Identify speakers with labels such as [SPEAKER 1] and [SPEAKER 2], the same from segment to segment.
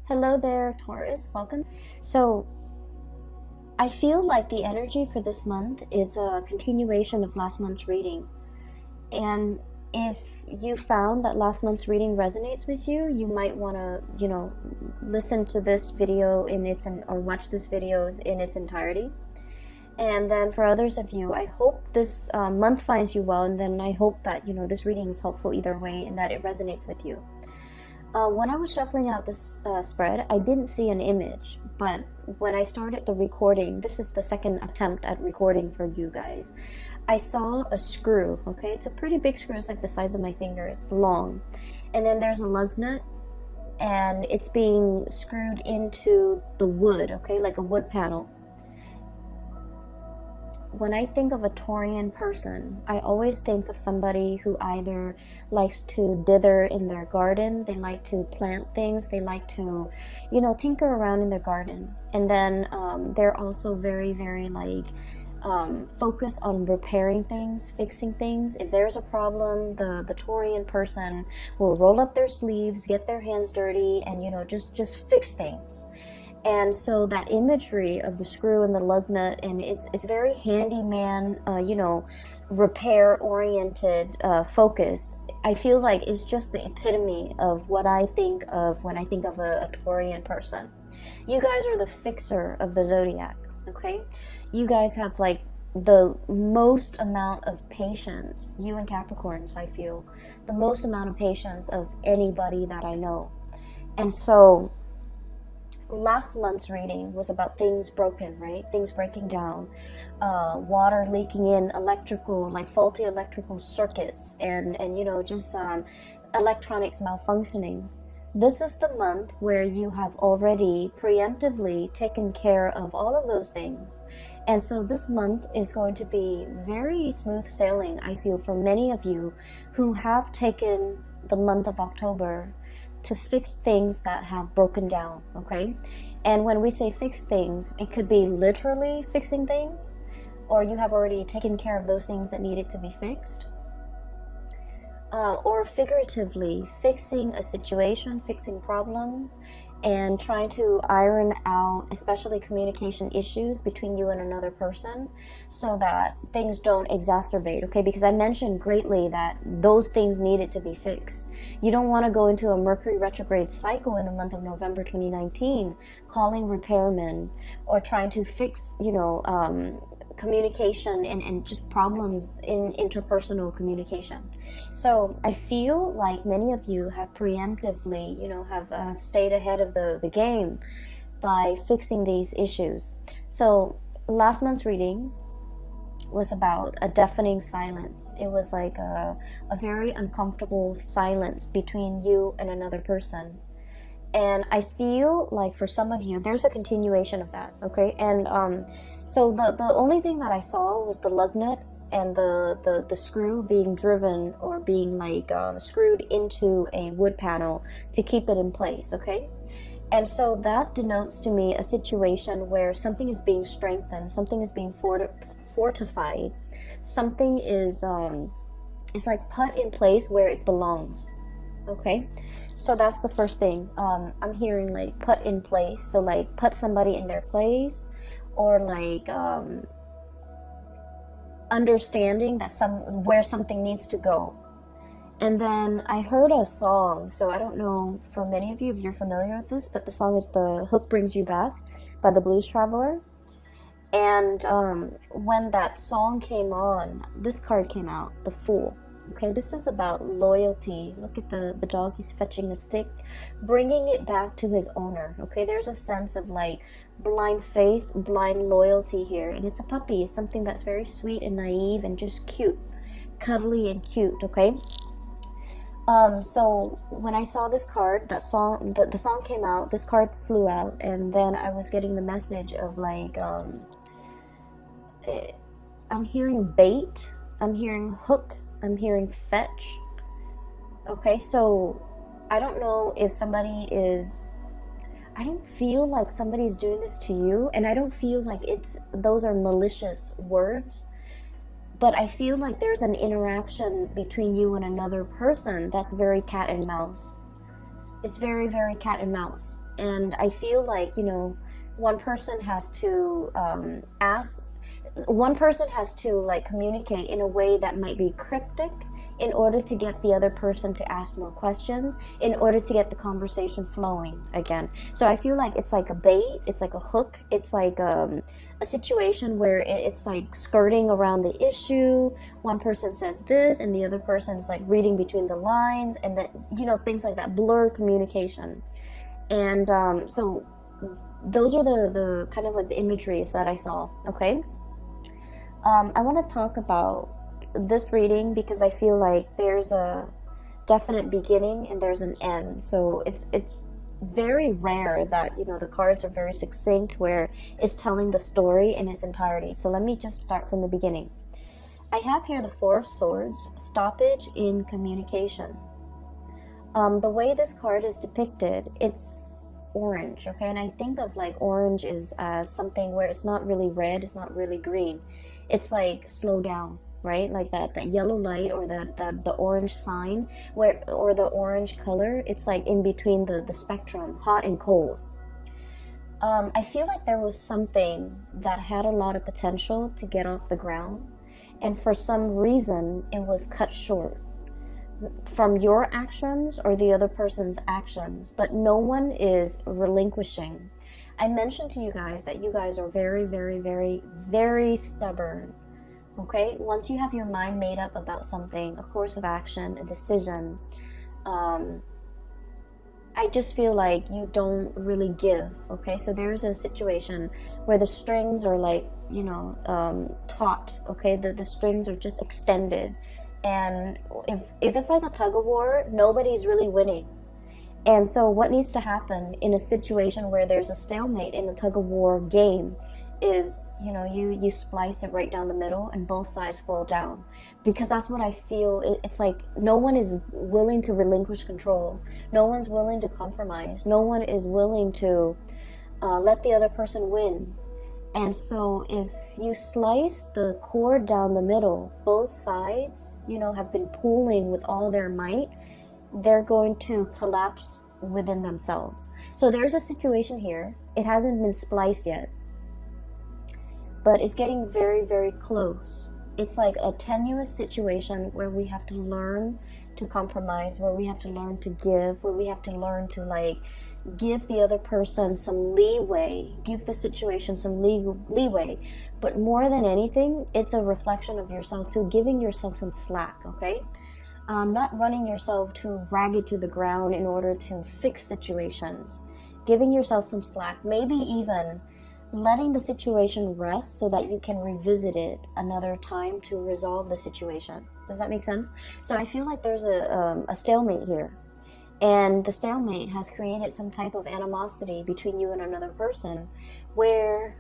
[SPEAKER 1] Hello there, Taurus. Welcome. So, I feel like the energy for this month is a continuation of last month's reading. And if you found that last month's reading resonates with you, you might want to, listen to this video or watch this video in its entirety. And then for others of you, I hope this month finds you well, and then I hope that, this reading is helpful either way and that it resonates with you. When I was shuffling out this spread, I didn't see an image, but when I started the recording, this is the second attempt at recording for you guys, I saw a screw, okay? It's a pretty big screw, it's like the size of my finger, it's long. And then there's a lug nut, and it's being screwed into the wood, okay? Like a wood panel. When I think of a Taurian person, I always think of somebody who either likes to dither in their garden, they like to plant things, they like to, tinker around in their garden. And then they're also very, very focused on repairing things, fixing things. If there's a problem, the Taurian person will roll up their sleeves, get their hands dirty, and, just fix things. And so that imagery of the screw and the lug nut, and it's very handyman, repair-oriented focus. I feel like it's just the epitome of what I think of when I think of a Taurian person. You guys are the fixer of the zodiac, okay? You guys have the most amount of patience, you and Capricorns, I feel, the most amount of patience of anybody that I know. And so last month's reading was about things broken, right? Things breaking down, water leaking in, faulty electrical circuits, and electronics malfunctioning. This is the month where you have already preemptively taken care of all of those things. And so this month is going to be very smooth sailing, I feel, for many of you who have taken the month of October to fix things that have broken down, okay? And when we say fix things, it could be literally fixing things, or you have already taken care of those things that needed to be fixed, or figuratively fixing a situation, fixing problems, and trying to iron out especially communication issues between you and another person so that things don't exacerbate, okay? Because I mentioned greatly that those things needed to be fixed. You don't want to go into a Mercury retrograde cycle in the month of November 2019 calling repairmen or trying to fix, communication and just problems in interpersonal communication. So I feel like many of you have preemptively, have stayed ahead of the game by fixing these issues. So last month's reading was about a deafening silence. It was like a very uncomfortable silence between you and another person. And I feel like for some of you, there's a continuation of that, okay? And so the only thing that I saw was the lug nut and the screw being driven or being screwed into a wood panel to keep it in place, okay? And so that denotes to me a situation where something is being strengthened, something is being fortified, something is put in place where it belongs, okay? So that's the first thing. I'm hearing put in place, so put somebody in their place, or understanding that where something needs to go. And then I heard a song, so I don't know for many of you if you're familiar with this, but the song is "The Hook Brings You Back" by the Blues Traveler. And when that song came on, this card came out, the Fool. Okay, this is about loyalty. Look at the dog, he's fetching a stick, bringing it back to his owner. Okay, there's a sense of blind faith, blind loyalty here. And it's a puppy. It's something that's very sweet and naive and just cute, cuddly and cute, okay? So when I saw this card, the song came out, this card flew out, and then I was getting the message of I'm hearing bait, I'm hearing hook, I'm hearing fetch. Okay, so I don't know if I don't feel like somebody's doing this to you, and I don't feel like those are malicious words, but I feel like there's an interaction between you and another person that's very cat and mouse. it's very, very cat and mouse. And I feel like, you know, one person has to like communicate in a way that might be cryptic in order to get the other person to ask more questions, in order to get the conversation flowing again. So I feel like it's like a bait, it's like a hook, it's like a situation where it's like skirting around the issue. One person says this and the other person's like reading between the lines, and that, you know, things like that, blur communication. And so those are the kind of like the imageries that I saw. Okay, I want to talk about this reading because I feel like there's a definite beginning and there's an end. So it's very rare that, you know, the cards are very succinct where it's telling the story in its entirety. So let me just start from the beginning. I have here the Four of Swords, stoppage in communication. The way this card is depicted, it's orange, okay? And I think of like orange is as something where it's not really red, it's not really green. It's like slow down, right? Like that yellow light, or the orange sign, or the orange color, it's like in between the spectrum, hot and cold. I feel like there was something that had a lot of potential to get off the ground, and for some reason it was cut short from your actions or the other person's actions, but no one is relinquishing. I mentioned to you guys that you guys are very, very, very, very stubborn. Okay, once you have your mind made up about something, a course of action, a decision, I just feel like you don't really give. Okay, so there's a situation where the strings are like, you know, taut. Okay, the strings are just extended, and if it's like a tug of war, nobody's really winning. And so what needs to happen in a situation where there's a stalemate in a tug of war game is, you know, you splice it right down the middle and both sides fall down, because that's what I feel. It's like no one is willing to relinquish control, no one's willing to compromise, no one is willing to let the other person win. And so if you slice the cord down the middle, both sides, you know, have been pulling with all their might, they're going to collapse within themselves. So there's a situation here. It hasn't been spliced yet, but it's getting very, very close. It's like a tenuous situation where we have to learn to compromise, where we have to learn to give, where we have to learn to like give the other person some leeway, give the situation some leeway. But more than anything, it's a reflection of yourself too, giving yourself some slack, okay? Not running yourself too ragged to the ground in order to fix situations. Giving yourself some slack, maybe even letting the situation rest so that you can revisit it another time to resolve the situation. Does that make sense? So I feel like there's a stalemate here. And the stalemate has created some type of animosity between you and another person, where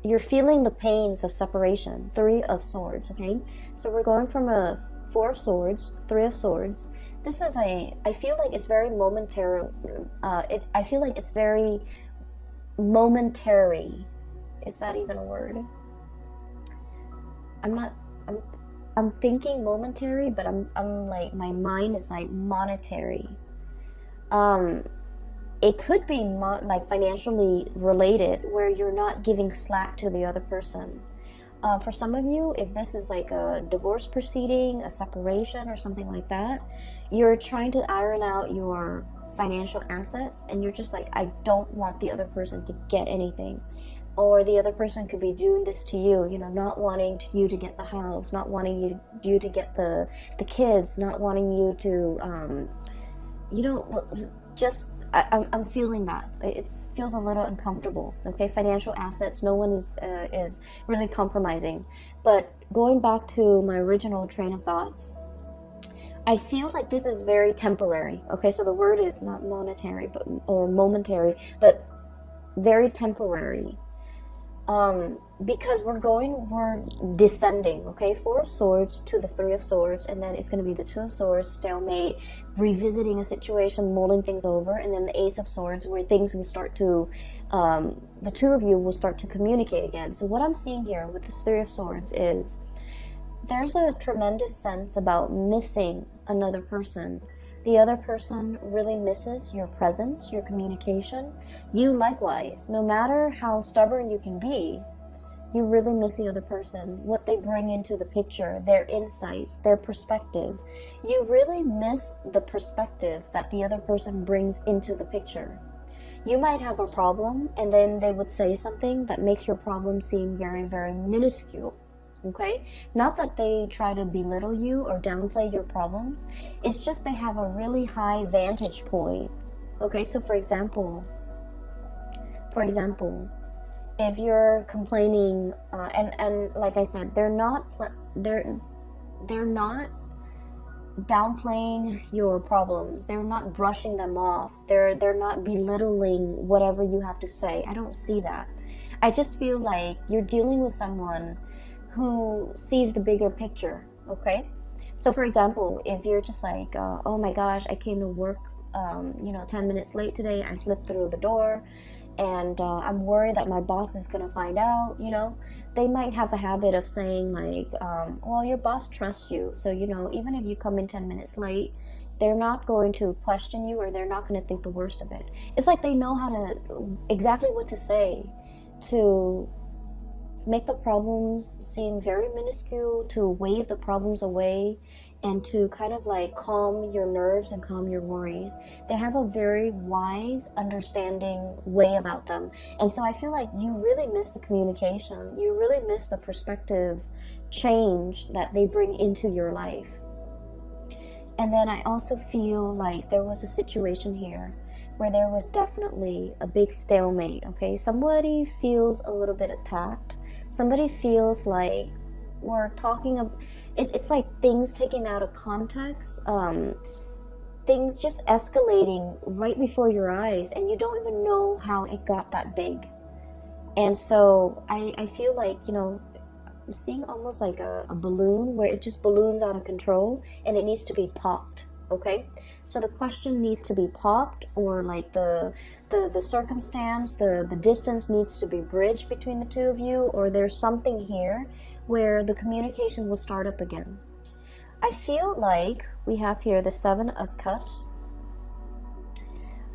[SPEAKER 1] you're feeling the pains of separation. Three of Swords, okay? So we're going from a Four of Swords, Three of Swords. This is I feel like it's very momentary. I feel like it's very momentary. Is that even a word? I'm thinking momentary, but I'm like, my mind is like monetary. It could be like financially related, where you're not giving slack to the other person. For some of you, if this is like a divorce proceeding, a separation or something like that, you're trying to iron out your financial assets, and you're just like, I don't want the other person to get anything. Or the other person could be doing this to you, you know, not wanting you to get the house, not wanting you to get the kids, not wanting you to, you know, just, I'm feeling that. It feels a little uncomfortable, okay? Financial assets, no one is really compromising. But going back to my original train of thoughts, I feel like this is very temporary, okay? So the word is not monetary, or momentary, but very temporary. Because we're descending, okay? Four of Swords to the Three of Swords, and then it's going to be the Two of Swords, stalemate, revisiting a situation, mulling things over, and then the Ace of Swords, where things will start to, the two of you will start to communicate again. So what I'm seeing here with this Three of Swords is there's a tremendous sense about missing another person, The other person really misses your presence, your communication. You likewise, no matter how stubborn you can be, you really miss the other person, what they bring into the picture, their insights, their perspective. You really miss the perspective that the other person brings into the picture. You might have a problem, and then they would say something that makes your problem seem very, very minuscule. Okay? Not that they try to belittle you or downplay your problems. It's just they have a really high vantage point. Okay, so for example, if you're complaining, and like I said, they're not downplaying your problems. They're not brushing them off. They're not belittling whatever you have to say. I don't see that. I just feel like you're dealing with someone who sees the bigger picture. Okay, so for example, if you're just like, oh my gosh, I came to work 10 minutes late today, I slipped through the door, and I'm worried that my boss is gonna find out. They might have a habit of saying like, well, your boss trusts you, so even if you come in 10 minutes late, they're not going to question you, or they're not going to think the worst of it. It's like they know how to exactly what to say to make the problems seem very minuscule, to wave the problems away, and to kind of like calm your nerves and calm your worries. They have a very wise, understanding way about them. And so I feel like you really miss the communication. You really miss the perspective change that they bring into your life. And then I also feel like there was a situation here where there was definitely a big stalemate. Okay, somebody feels a little bit attacked. Somebody feels like we're talking of it's like things taken out of context, things just escalating right before your eyes, and you don't even know how it got that big. And so I feel like, I'm seeing almost like a balloon where it just balloons out of control and it needs to be popped. Okay, so the question needs to be popped, or like the circumstance, the distance needs to be bridged between the two of you, or there's something here where the communication will start up again. I feel like we have here the 7 of Cups.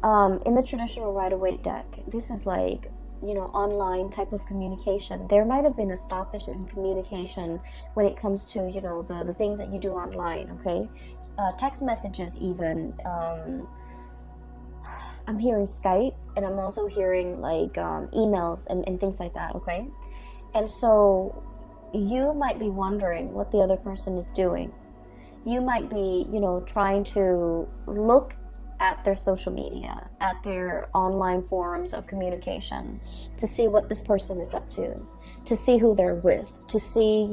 [SPEAKER 1] In the traditional Rider-Waite deck, this is like, online type of communication. There might have been a stoppage in communication when it comes to, the things that you do online, okay? Text messages even. I'm hearing Skype, and I'm also hearing like emails and things like that, okay? And so you might be wondering what the other person is doing. You might be, trying to look at their social media, at their online forums of communication, to see what this person is up to see who they're with, to see,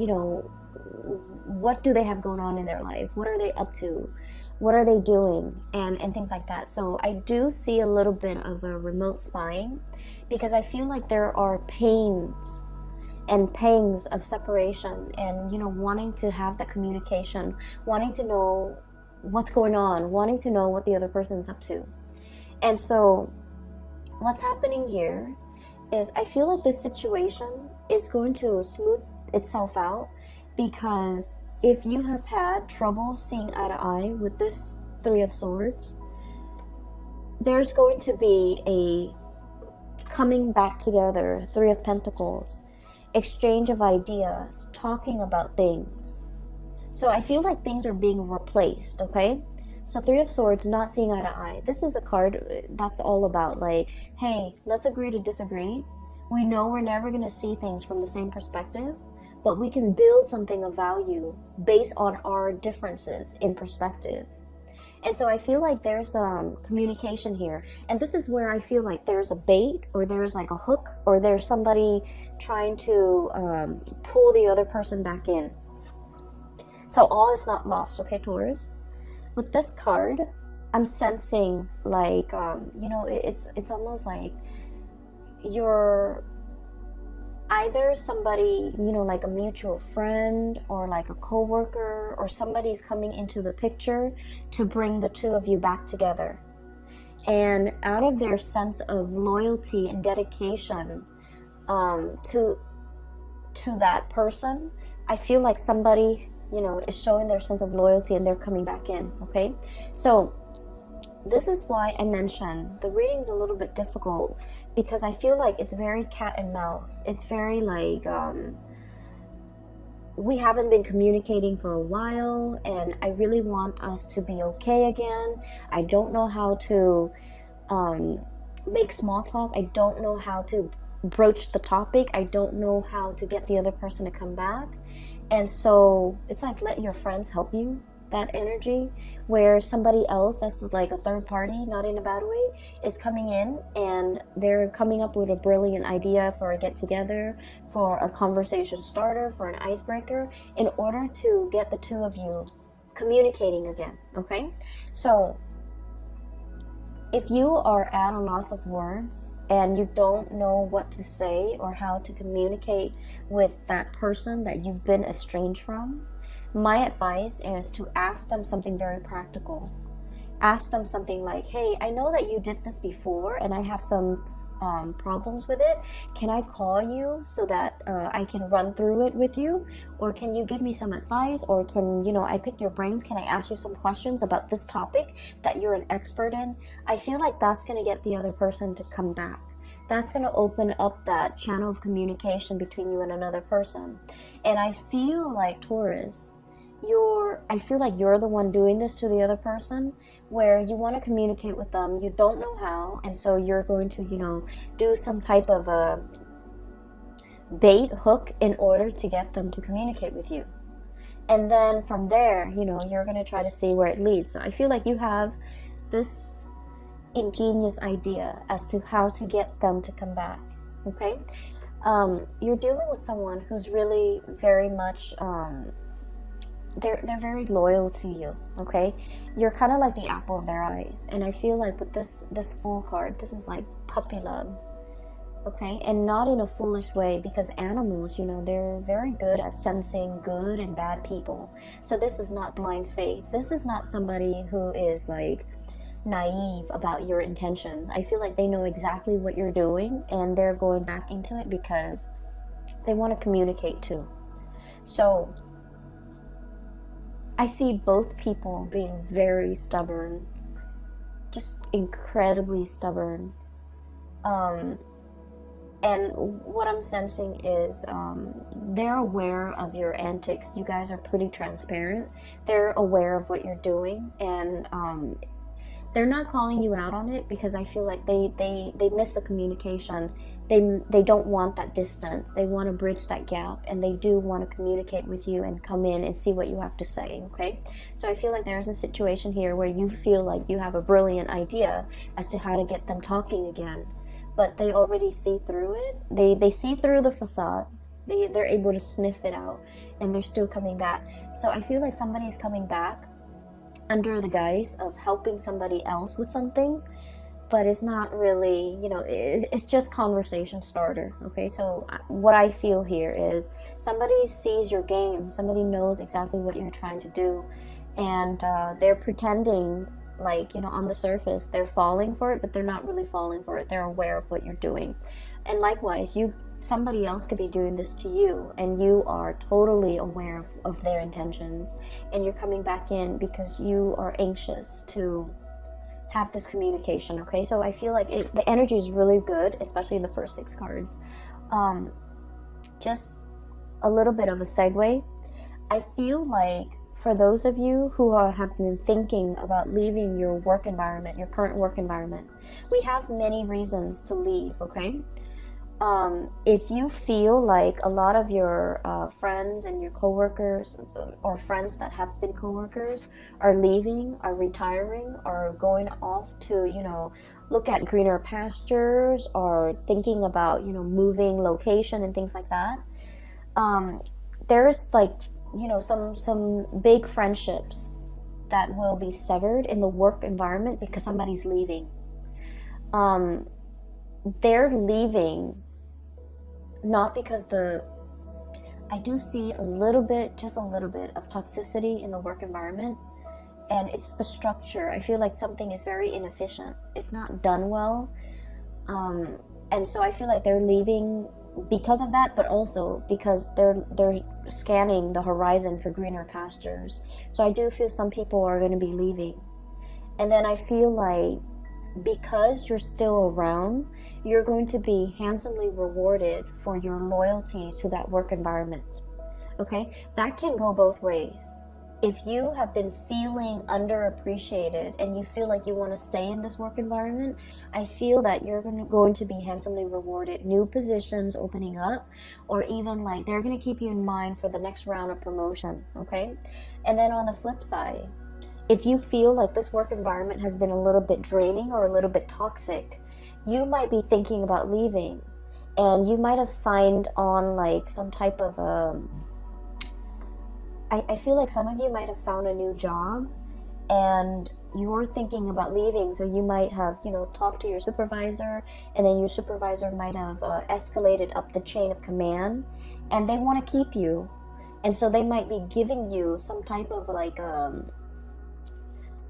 [SPEAKER 1] what do they have going on in their life? What are they up to? What are they doing? And things like that. So I do see a little bit of a remote spying, because I feel like there are pains and pangs of separation, and, wanting to have that communication, wanting to know what's going on, wanting to know what the other person's up to. And so what's happening here is I feel like this situation is going to smooth itself out, because if you have had trouble seeing eye to eye with this 3 of Swords, there's going to be a coming back together, 3 of Pentacles, exchange of ideas, talking about things. So I feel like things are being replaced, okay? So 3 of Swords, not seeing eye to eye. This is a card that's all about like, hey, let's agree to disagree. We know we're never going to see things from the same perspective, but we can build something of value based on our differences in perspective. And so I feel like there's communication here. And this is where I feel like there's a bait, or there's like a hook, or there's somebody trying to pull the other person back in. So all is not lost, okay, Taurus? With this card, I'm sensing like, it's almost like you're either somebody, like a mutual friend, or like a coworker, or somebody's coming into the picture to bring the two of you back together. And out of their sense of loyalty and dedication to that person, I feel like somebody, is showing their sense of loyalty, and they're coming back in, okay? So this is why I mentioned the reading's a little bit difficult, because I feel like it's very cat and mouse. It's very like, we haven't been communicating for a while, and I really want us to be okay again. I don't know how to make small talk. I don't know how to broach the topic. I don't know how to get the other person to come back. And so it's like, let your friends help you. That energy where somebody else that's like a third party, not in a bad way, is coming in and they're coming up with a brilliant idea for a get together, for a conversation starter, for an icebreaker, in order to get the two of you communicating again. Okay, so if you are at a loss of words and you don't know what to say or how to communicate with that person that you've been estranged from, my advice is to ask them something very practical. Ask them something like, hey, I know that you did this before and I have some problems with it. Can I call you so that I can run through it with you? Or can you give me some advice? Or can, I pick your brains? Can I ask you some questions about this topic that you're an expert in? I feel like that's going to get the other person to come back. That's going to open up that channel of communication between you and another person. And I feel like, Taurus, I feel like you're the one doing this to the other person, where you want to communicate with them, you don't know how, and so you're going to, do some type of a bait hook in order to get them to communicate with you. And then from there, you're going to try to see where it leads. So I feel like you have this ingenious idea as to how to get them to come back. Okay, you're dealing with someone who's really very much they're very loyal to you. Okay, you're kind of like the apple of their eyes, and I feel like with this Fool card, this is like puppy love. Okay, and not in a foolish way, because animals, they're very good at sensing good and bad people. So this is not blind faith. This is not somebody who is like naive about your intentions. I feel like they know exactly what you're doing, and they're going back into it because they want to communicate too. So I see both people being very stubborn, just incredibly stubborn. And what I'm sensing is they're aware of your antics. You guys are pretty transparent. They're aware of what you're doing, and they're not calling you out on it, because I feel like they miss the communication. They don't want that distance. They want to bridge that gap, and they do want to communicate with you and come in and see what you have to say. Okay, so I feel like there's a situation here where you feel like you have a brilliant idea as to how to get them talking again, but they already see through it. They see through the facade. They're able to sniff it out, and they're still coming back. So I feel like somebody's coming back under the guise of helping somebody else with something, but it's not really, it's just conversation starter. Okay, so what I feel here is somebody sees your game, somebody knows exactly what you're trying to do, and they're pretending like, on the surface they're falling for it, but they're not really falling for it. They're aware of what you're doing. And likewise, somebody else could be doing this to you, and you are totally aware of their intentions, and you're coming back in because you are anxious to have this communication. Okay, so I feel like the energy is really good, especially in the first 6 cards. Just a little bit of a segue. I feel like for those of you who have been thinking about leaving your work environment, your current work environment, we have many reasons to leave. Okay, if you feel like a lot of your friends and your coworkers, or friends that have been coworkers, are leaving, are retiring, are going off to, look at greener pastures, or thinking about, moving location and things like that, there's like, some big friendships that will be severed in the work environment because somebody's leaving. They're leaving not because I do see just a little bit of toxicity in the work environment, and it's the structure. I feel like something is very inefficient. It's not done well, and so I feel like they're leaving because of that, but also because they're scanning the horizon for greener pastures. So I do feel some people are going to be leaving, And then I feel like because you're still around, you're going to be handsomely rewarded for your loyalty to that work environment. Okay, that can go both ways. If you have been feeling underappreciated and you feel like you want to stay in this work environment, I feel that you're going to be handsomely rewarded. New positions opening up, or even like they're going to keep you in mind for the next round of promotion. Okay, and then on the flip side, if you feel like this work environment has been a little bit draining or a little bit toxic, you might be thinking about leaving, and you might have signed on like some type of I feel like some of you might have found a new job and you're thinking about leaving. So you might have, talked to your supervisor, and then your supervisor might have escalated up the chain of command, and they want to keep you. And so they might be giving you some type of like,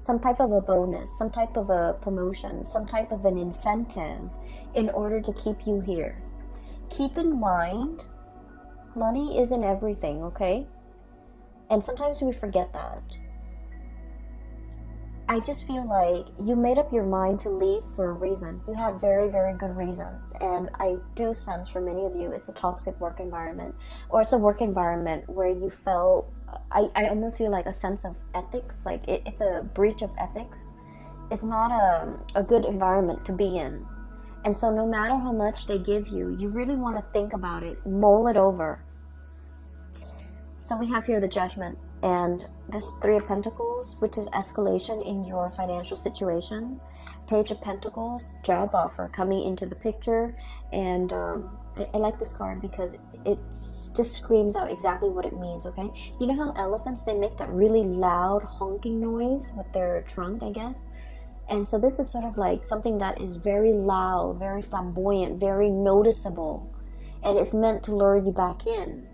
[SPEAKER 1] some type of a bonus, some type of a promotion, some type of an incentive in order to keep you here. Keep in mind, money isn't everything, okay? And sometimes we forget that. I just feel like you made up your mind to leave for a reason. You had very, very good reasons. And I do sense for many of you, it's a toxic work environment. Or it's a work environment where you felt, I almost feel like a sense of ethics. Like it's a breach of ethics. It's not a good environment to be in. And so no matter how much they give you, you really want to think about it, mull it over. So we have here the Judgment, and this Three of Pentacles, which is escalation in your financial situation. Page of Pentacles, job offer coming into the picture. And I like this card because it just screams out exactly what it means, okay? You know how elephants, they make that really loud honking noise with their trunk, I guess? And so this is sort of like something that is very loud, very flamboyant, very noticeable. And it's meant to lure you back in.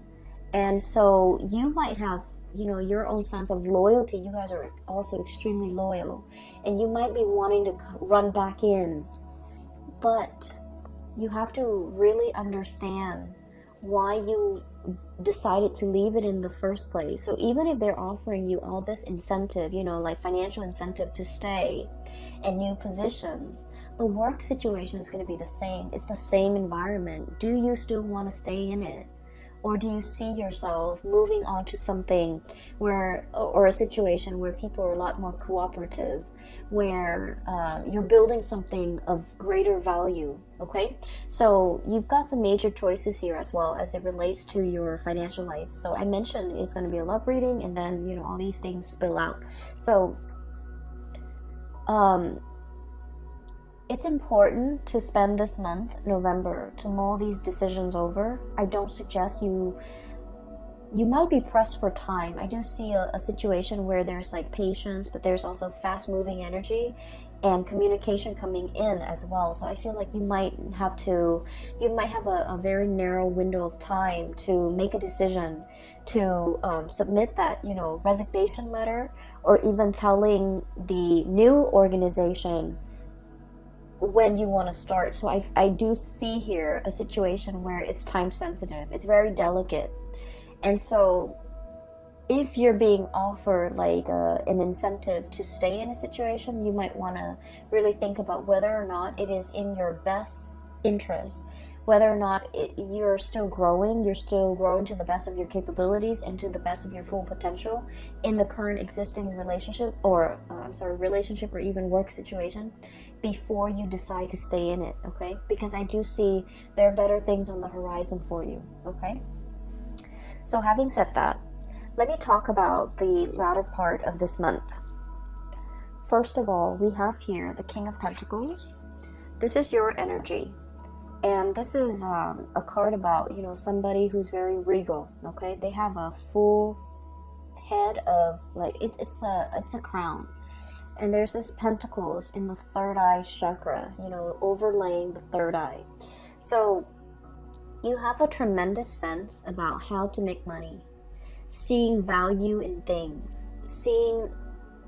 [SPEAKER 1] And so you might have, your own sense of loyalty. You guys are also extremely loyal. And you might be wanting to run back in. But you have to really understand why you decided to leave it in the first place. So even if they're offering you all this incentive, like financial incentive to stay and new positions, the work situation is going to be the same. It's the same environment. Do you still want to stay in it? Or do you see yourself moving on to something or a situation where people are a lot more cooperative, where you're building something of greater value, okay? So you've got some major choices here as well as it relates to your financial life. So I mentioned it's going to be a love reading, and then, all these things spill out. So, it's important to spend this month, November, to mull these decisions over. I don't suggest you might be pressed for time. I do see a situation where there's like patience, but there's also fast moving energy and communication coming in as well. So I feel like you might have a very narrow window of time to make a decision, to submit that, resignation letter, or even telling the new organization when you want to start. So I do see here a situation where it's time sensitive. It's very delicate. And so if you're being offered like an incentive to stay in a situation, you might want to really think about whether or not it is in your best interest, whether or not you're still growing to the best of your capabilities and to the best of your full potential in the current existing relationship or even work situation before you decide to stay in it, okay? Because I do see there are better things on the horizon for you, okay? So having said that, let me talk about the latter part of this month. First of all, we have here the King of Pentacles. This is your energy. And this is a card about, somebody who's very regal, okay? They have a full head of, like, it's a crown. And there's this pentacles in the third eye chakra, overlaying the third eye. So you have a tremendous sense about how to make money, seeing value in things, seeing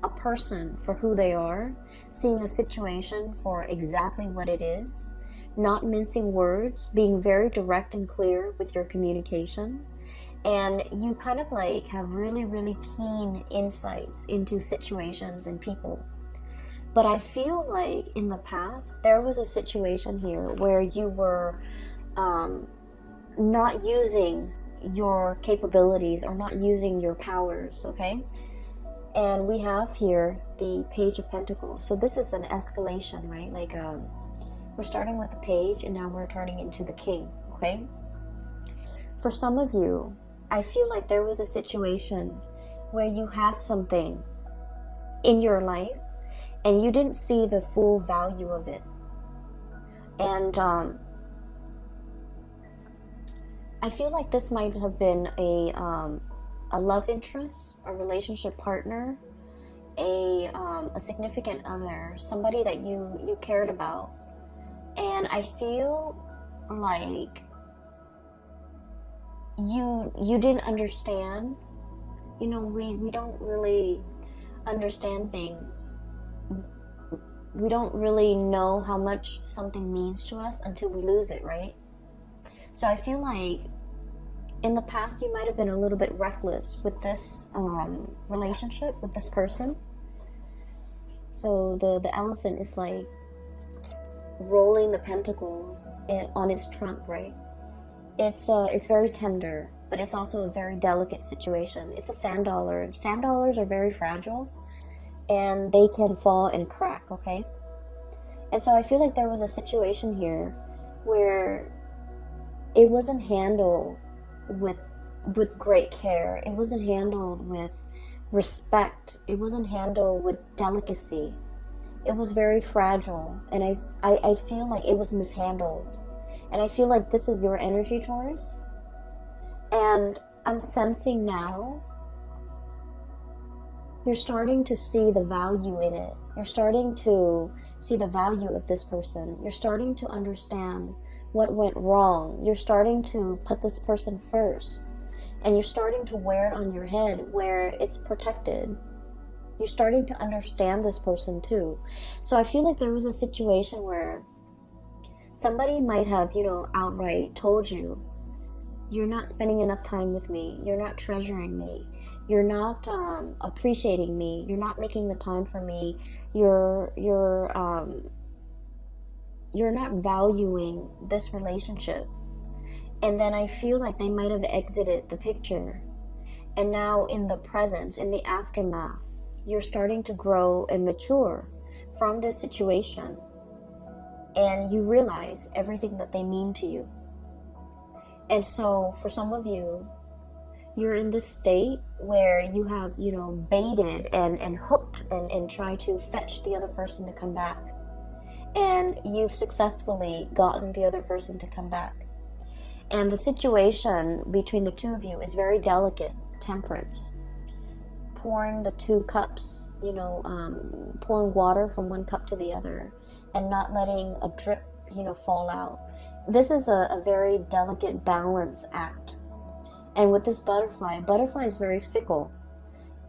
[SPEAKER 1] a person for who they are, seeing a situation for exactly what it is, not mincing words, being very direct and clear with your communication. And you kind of like have really, really keen insights into situations and people. But I feel like in the past, there was a situation here where you were not using your capabilities or not using your powers, okay? And we have here the Page of Pentacles. So this is an escalation, right? Like we're starting with the Page and now we're turning into the King, okay? For some of you, I feel like there was a situation where you had something in your life and you didn't see the full value of it. And I feel like this might have been a love interest, a relationship partner, a significant other, somebody that you cared about. And I feel like you didn't understand. You know, we don't really understand things. We don't really know how much something means to us until we lose it, right? So I feel like in the past you might have been a little bit reckless with this relationship with this person. So the elephant is like rolling the pentacles on its trunk, right? It's very tender, but it's also a very delicate situation. It's a sand dollar. Sand dollars are very fragile and they can fall and crack, okay? And so I feel like there was a situation here where it wasn't handled with great care. It wasn't handled with respect. It wasn't handled with delicacy. It was very fragile, and I feel like it was mishandled. And I feel like this is your energy, Taurus. And I'm sensing now you're starting to see the value in it. You're starting to see the value of this person. You're starting to understand what went wrong. You're starting to put this person first. And you're starting to wear it on your head where it's protected. You're starting to understand this person too. So I feel like there was a situation where somebody might have, outright told you, you're not spending enough time with me. You're not treasuring me. You're not appreciating me. You're not making the time for me. You're not valuing this relationship. And then I feel like they might have exited the picture. And now in the presence, in the aftermath, you're starting to grow and mature from this situation. And you realize everything that they mean to you. And so for some of you, you're in this state where you have, baited and hooked and tried to fetch the other person to come back. And you've successfully gotten the other person to come back. And the situation between the two of you is very delicate, temperance. Pouring the two cups, pouring water from one cup to the other and not letting a drip, fall out. This is a very delicate balance act. And with this butterfly is very fickle.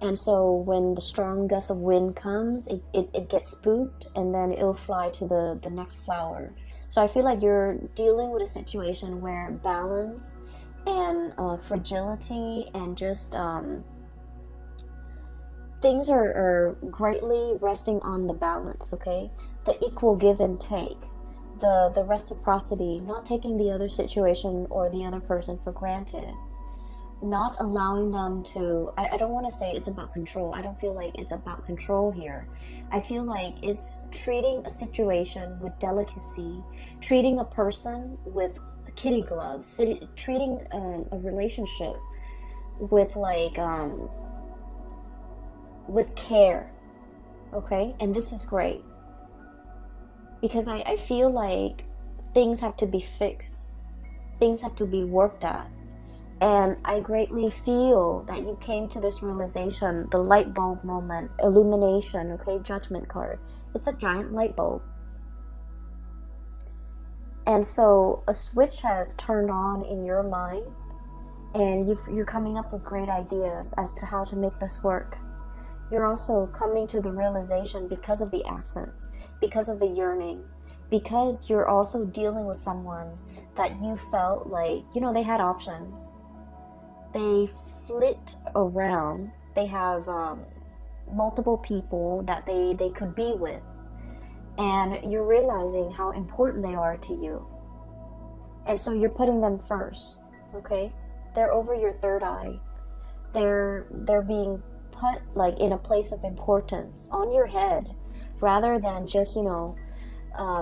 [SPEAKER 1] And so when the strong gust of wind comes, it gets spooked and then it'll fly to the next flower. So I feel like you're dealing with a situation where balance and fragility and just things are greatly resting on the balance, okay? The equal give and take. The reciprocity, not taking the other situation or the other person for granted. Not allowing them to, I don't want to say it's about control. I don't feel like it's about control here. I feel like it's treating a situation with delicacy, treating a person with kitty gloves, treating a relationship with with care, okay? And this is great. Because I feel like things have to be fixed. Things have to be worked at. And I greatly feel that you came to this realization, the light bulb moment, illumination, okay, judgment card. It's a giant light bulb. And so a switch has turned on in your mind and you're coming up with great ideas as to how to make this work. You're also coming to the realization because of the absence, because of the yearning, because you're also dealing with someone that you felt like, they had options. They flit around. They have multiple people that they could be with. and you're realizing how important they are to you. And so you're putting them first, okay? They're over your third eye. They're being put like in a place of importance on your head, rather than just,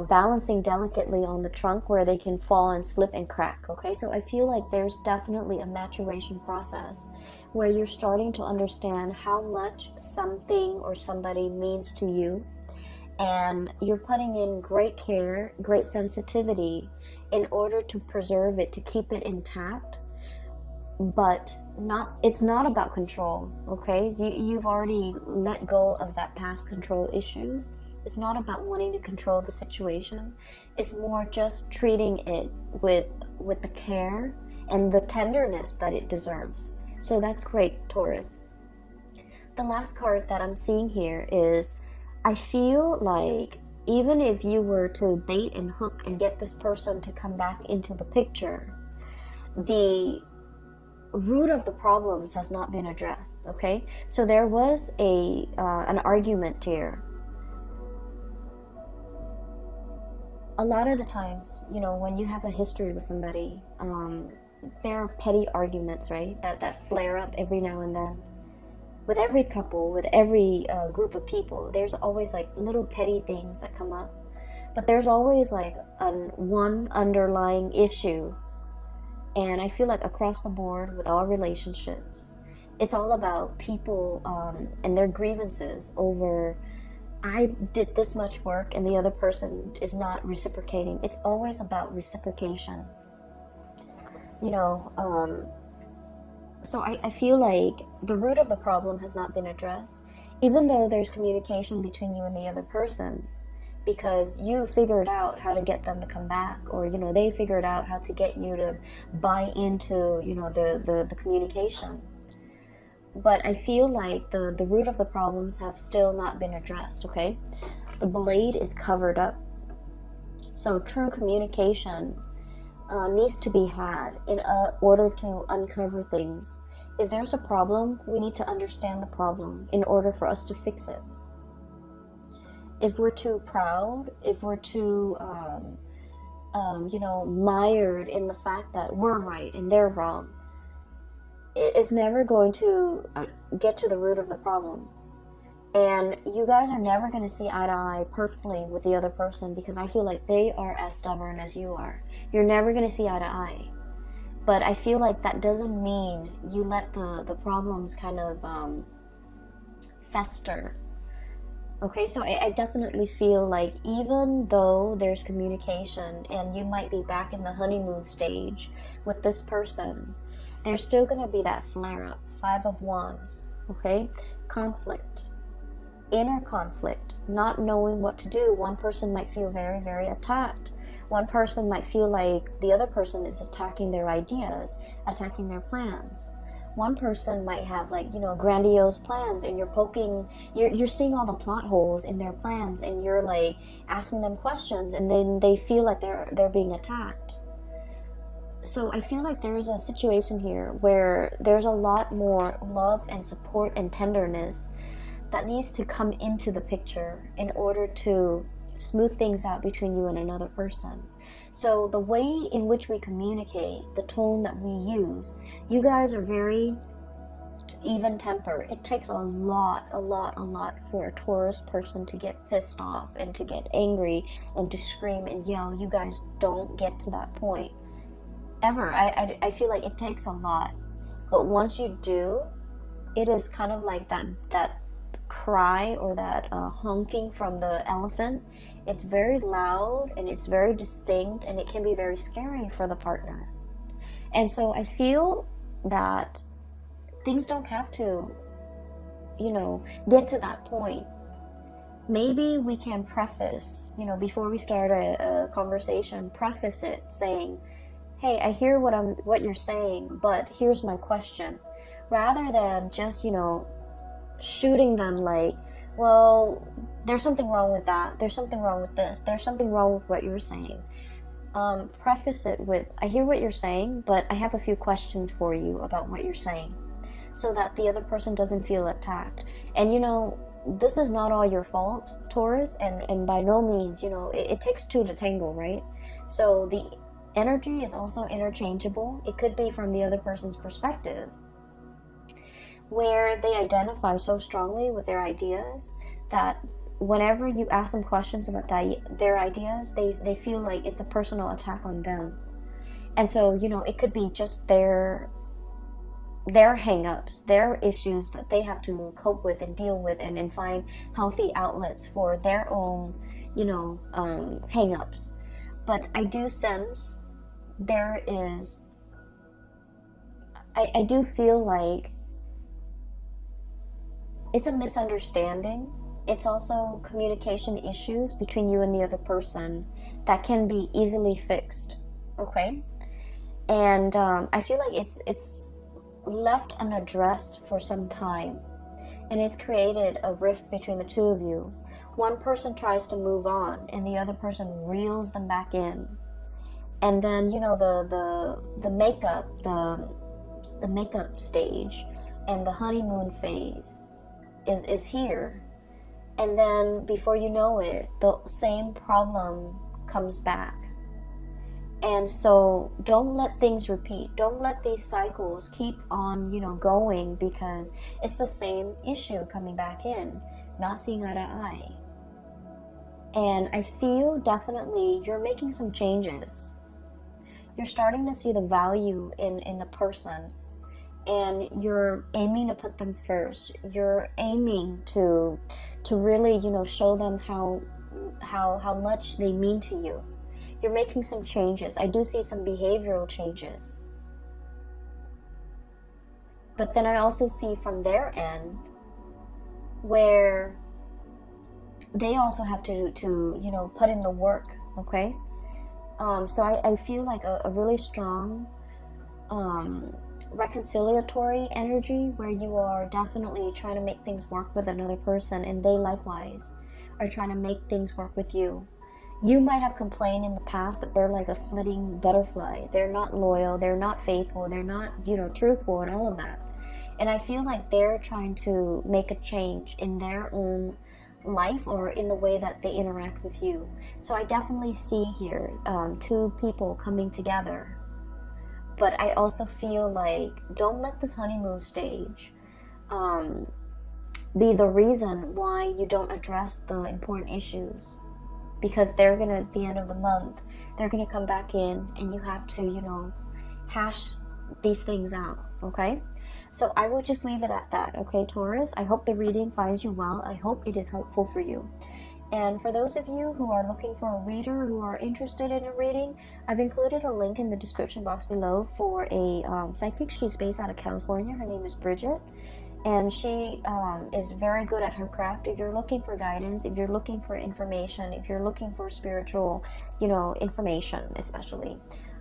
[SPEAKER 1] balancing delicately on the trunk where they can fall and slip and crack, okay? So I feel like there's definitely a maturation process where you're starting to understand how much something or somebody means to you, and you're putting in great care, great sensitivity in order to preserve it, to keep it intact. But it's not about control, okay? You've already let go of that past control issues. It's not about wanting to control the situation. It's more just treating it with the care and the tenderness that it deserves. So that's great, Taurus. The last card that I'm seeing here is, I feel like even if you were to bait and hook and get this person to come back into the picture, the root of the problems has not been addressed, okay? So there was an argument here. A lot of the times, when you have a history with somebody, there are petty arguments, right? That flare up every now and then. With every couple, with every group of people, there's always like little petty things that come up. But there's always like one underlying issue. And I feel like across the board with all relationships, it's all about people and their grievances over, I did this much work and the other person is not reciprocating. It's always about reciprocation. So I feel like the root of the problem has not been addressed, even though there's communication between you and the other person, because you figured out how to get them to come back, or they figured out how to get you to buy into the communication. But I feel like the root of the problems have still not been addressed, okay? The blade is covered up. So true communication needs to be had in order to uncover things. If there's a problem, we need to understand the problem in order for us to fix it. If we're too proud, if we're too mired in the fact that we're right and they're wrong, it's never going to get to the root of the problems. And you guys are never going to see eye to eye perfectly with the other person, because I feel like they are as stubborn as you are. You're never going to see eye to eye. But I feel like that doesn't mean you let the problems kind of fester. Okay, so I definitely feel like even though there's communication and you might be back in the honeymoon stage with this person, there's still going to be that flare-up. 5 of Wands, okay? Conflict. Inner conflict. Not knowing what to do. One person might feel very, very attacked. One person might feel like the other person is attacking their ideas, attacking their plans. One person might have grandiose plans, and you're seeing all the plot holes in their plans, and you're like asking them questions, and then they feel like they're being attacked. So I feel like there's a situation here where there's a lot more love and support and tenderness that needs to come into the picture in order to smooth things out between you and another person. So the way in which we communicate, the tone that we use, you guys are very even tempered. It takes a lot for a Taurus person to get pissed off and to get angry and to scream and yell. You guys don't get to that point ever. I feel like it takes a lot, but once you do, it is kind of like that cry or that honking from the elephant. It's very loud and it's very distinct, and it can be very scary for the partner. And so I feel that things don't have to get to that point. Maybe we can preface, before we start a conversation, preface it saying, hey, I hear what you're saying, but here's my question, rather than just shooting them like, well, there's something wrong with that, there's something wrong with this, there's something wrong with what you're saying. Preface it with, I hear what you're saying, but I have a few questions for you about what you're saying, so that the other person doesn't feel attacked. And this is not all your fault. Taurus, and by no means, it takes two to tango, right? So the energy is also interchangeable. It could be from the other person's perspective, where they identify so strongly with their ideas that whenever you ask them questions about their ideas, they feel like it's a personal attack on them. And so, it could be just their hang-ups, their issues that they have to cope with and deal with, and find healthy outlets for their own, hang-ups. But I do sense there is, I do feel like it's a misunderstanding. It's also communication issues between you and the other person that can be easily fixed, okay? And I feel like it's left unaddressed for some time, and it's created a rift between the two of you. One person tries to move on, and the other person reels them back in. And then, the makeup, the makeup stage and the honeymoon phase is here. And then before you know it, the same problem comes back. And so don't let things repeat. Don't let these cycles keep on, going, because it's the same issue coming back in, not seeing eye to eye. And I feel definitely you're making some changes. You're starting to see the value in a person, and you're aiming to put them first. You're aiming to really, show them how much they mean to you. You're making some changes. I do see some behavioral changes. But then I also see from their end where they also have to put in the work, okay? So I feel like a really strong reconciliatory energy, where you are definitely trying to make things work with another person, and they likewise are trying to make things work with you. You might have complained in the past that they're like a flitting butterfly. They're not loyal, they're not faithful, they're not, truthful, and all of that. And I feel like they're trying to make a change in their own life, or in the way that they interact with you. So I definitely see here two people coming together. But I also feel like don't let this honeymoon stage be the reason why you don't address the important issues. Because they're gonna, at the end of the month, they're gonna come back in, and you have to, hash these things out, okay? So I will just leave it at that, okay, Taurus? I hope the reading finds you well. I hope it is helpful for you. And for those of you who are looking for a reader, who are interested in a reading, I've included a link in the description box below for a psychic. She's based out of California. Her name is Bridget. And she is very good at her craft. If you're looking for guidance, if you're looking for information, if you're looking for spiritual, information especially,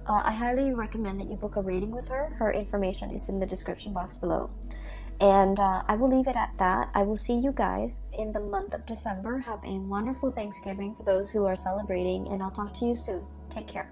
[SPEAKER 1] I highly recommend that you book a reading with her. Her information is in the description box below. And I will leave it at that. I will see you guys in the month of December. Have a wonderful Thanksgiving for those who are celebrating, and I'll talk to you soon. Take care.